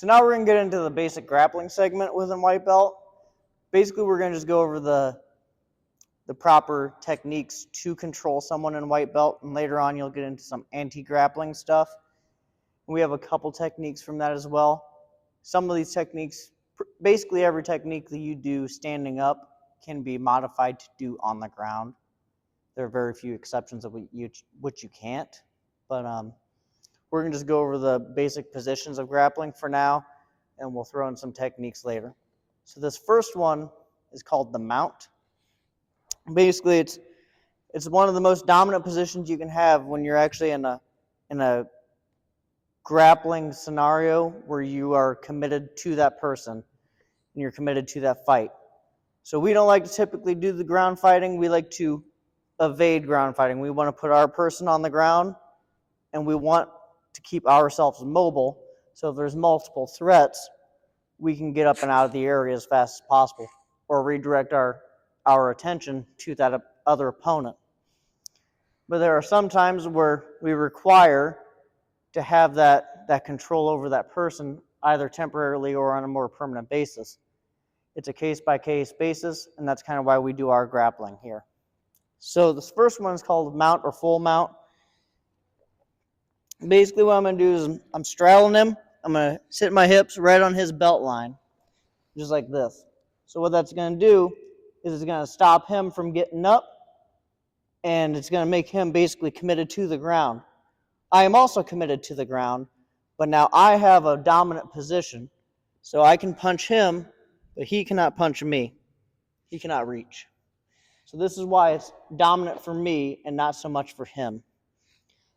So now we're going to get into the basic grappling segment within white belt. Basically, we're going to just go over the proper techniques to control someone in white belt, and later on you'll get into some anti-grappling stuff. We have a couple techniques from that as well. Some of these techniques, basically every technique that you do standing up can be modified to do on the ground. There are very few exceptions of which you can't, but we're going to just go over the basic positions of grappling for now, and we'll throw in some techniques later. So this first one is called the mount. Basically, it's one of the most dominant positions you can have when you're actually in a grappling scenario where you are committed to that person and you're committed to that fight. So we don't like to typically do the ground fighting. We like to evade ground fighting. We want to put our person on the ground, and we want to keep ourselves mobile, so if there's multiple threats, we can get up and out of the area as fast as possible or redirect our attention to that other opponent. But there are some times where we require to have that control over that person, either temporarily or on a more permanent basis. It's a case-by-case basis, and that's kind of why we do our grappling here. So this first one is called mount or full mount. Basically what I'm going to do is I'm straddling him. I'm going to sit my hips right on his belt line, just like this. So what that's going to do is it's going to stop him from getting up, and it's going to make him basically committed to the ground. I am also committed to the ground, but now I have a dominant position, so I can punch him, but he cannot punch me. He cannot reach. So this is why it's dominant for me and not so much for him.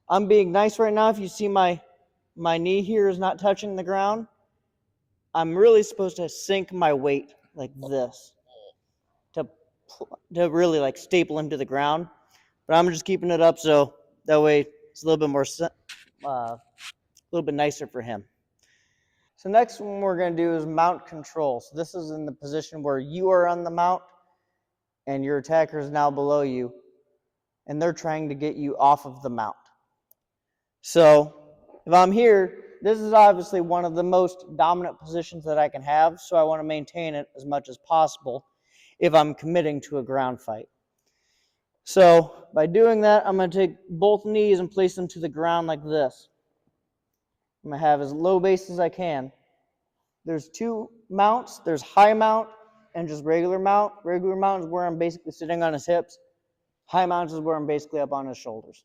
I'm being nice right now. If you see my knee here is not touching the ground, I'm really supposed to sink my weight like this to really like staple him to the ground. But I'm just keeping it up so that way it's a little bit more, a little bit nicer for him. So next one we're going to do is mount control. So this is in the position where you are on the mount and your attacker is now below you, and they're trying to get you off of the mount. So if I'm here, this is obviously one of the most dominant positions that I can have, so I want to maintain it as much as possible if I'm committing to a ground fight. So by doing that, I'm going to take both knees and place them to the ground like this. I'm going to have as low base as I can. There's two mounts. There's high mount and just regular mount. Regular mount is where I'm basically sitting on his hips. High mount is where I'm basically up on his shoulders.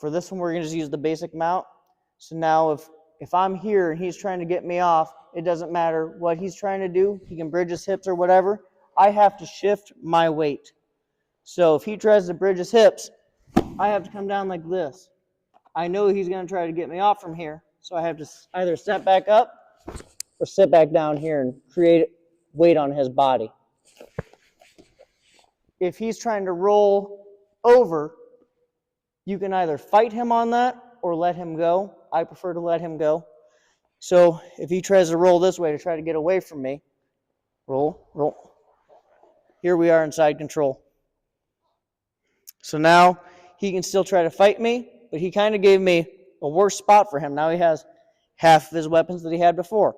For this one, we're going to just use the basic mount. So now if I'm here and he's trying to get me off, it doesn't matter what he's trying to do. He can bridge his hips or whatever. I have to shift my weight. So if he tries to bridge his hips, I have to come down like this. I know he's going to try to get me off from here, so I have to either step back up or sit back down here and create weight on his body. If he's trying to roll over, you can either fight him on that or let him go. I prefer to let him go. So if he tries to roll this way to try to get away from me, roll, roll. Here we are inside control. So now he can still try to fight me, but he kind of gave me a worse spot for him. Now he has half of his weapons that he had before.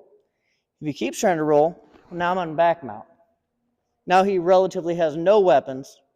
If he keeps trying to roll, now I'm on back mount. Now he relatively has no weapons,